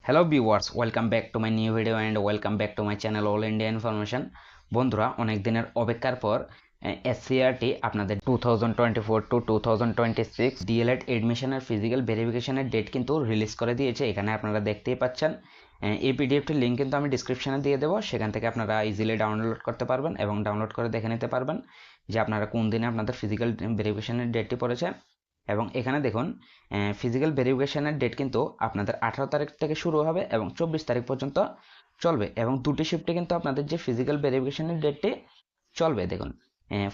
Hello viewers, welcome back to my new video and welcome back to my channel all India information. বন্ধুরা, অনেক দিনের অপেক্ষার পর SCRT আপনাদের 2024 টু 2026 ডিএলএড এডমিশনের ফিজিক্যাল ভেরিফিকেশনের ডেট কিন্তু রিলিজ করে দিয়েছে। এখানে আপনারা দেখতেই পাচ্ছেন। এই পিডিএফটির লিঙ্ক কিন্তু আমি ডিসক্রিপশনে দিয়ে দেবো, সেখান থেকে আপনারা ইজিলি ডাউনলোড করতে পারবেন এবং ডাউনলোড করে দেখে নিতে পারবেন যে আপনারা কোন দিনে আপনাদের ফিজিক্যাল ভেরিফিকেশনের ডেটটি পড়েছে। এবং এখানে দেখুন, ফিজিক্যাল ভেরিফিকেশনের ডেট কিন্তু আপনাদের 18 তারিখ থেকে শুরু হবে এবং 24 তারিখ পর্যন্ত চলবে এবং দুটি শিফটে কিন্তু আপনাদের যে ফিজিক্যাল ভেরিফিকেশনের ডেটটি চলবে। দেখুন,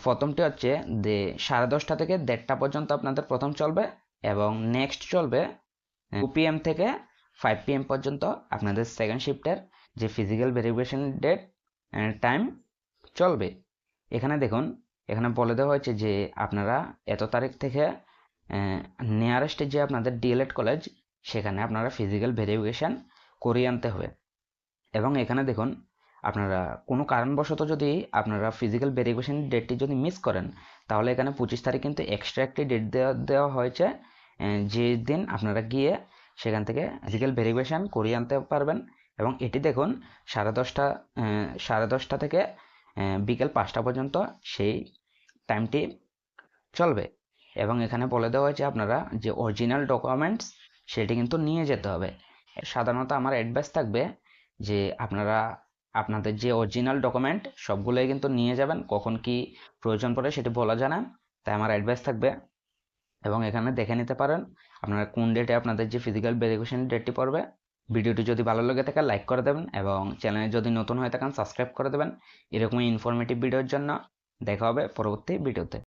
প্রথমটি হচ্ছে যে 10:30 থেকে 1:30 পর্যন্ত আপনাদের প্রথম চলবে এবং নেক্সট চলবে 2 PM থেকে 5 PM পর্যন্ত আপনাদের সেকেন্ড শিফটের যে ফিজিক্যাল ভেরিফিকেশন ডেট টাইম চলবে। এখানে দেখুন, এখানে বলে দেওয়া হয়েছে যে আপনারা এত তারিখ থেকে নিয়ারেস্ট যে আপনাদের ডিএলএড কলেজ সেখানে আপনারা ফিজিক্যাল ভেরিফিকেশান করিয়ে আনতে হবে। এবং এখানে দেখুন, আপনারা কোনো কারণবশত যদি আপনারা ফিজিক্যাল ভেরিফিকেশন ডেটটি যদি মিস করেন, তাহলে এখানে 25 তারিখ কিন্তু এক্সট্রা একটি ডেট দেওয়া হয়েছে, যে দিন আপনারা গিয়ে সেখান থেকে ফিজিক্যাল ভেরিফিকেশান করিয়ে আনতে পারবেন। এবং এটি দেখুন 10:30 থেকে বিকেল 5টা পর্যন্ত সেই টাইমটি চলবে। এবং এখানে বলে দেওয়া হয়েছে আপনারা যে অরিজিনাল ডকুমেন্টস সেটি কিন্তু নিয়ে যেতে হবে। সাধারণত আমার অ্যাডভাইস থাকবে যে আপনারা আপনাদের যে অরিজিনাল ডকুমেন্ট সবগুলোই কিন্তু নিয়ে যাবেন, কখন কি প্রয়োজন পড়ে সেটি বলা যায় না, তাই আমার অ্যাডভাইস থাকবে। এবং এখানে দেখে নিতে পারেন আপনারা কোন ডেটে আপনাদের যে ফিজিক্যাল ভেরিফিকেশন ডেটটি পড়বে। ভিডিওটি যদি ভালো লাগে থাকে লাইক করে দেবেন এবং চ্যানেলে যদি নতুন হয়ে থাকেন সাবস্ক্রাইব করে দেবেন। এরকমই ইনফরমেটিভ ভিডিওর জন্য দেখা হবে পরবর্তী ভিডিওতে।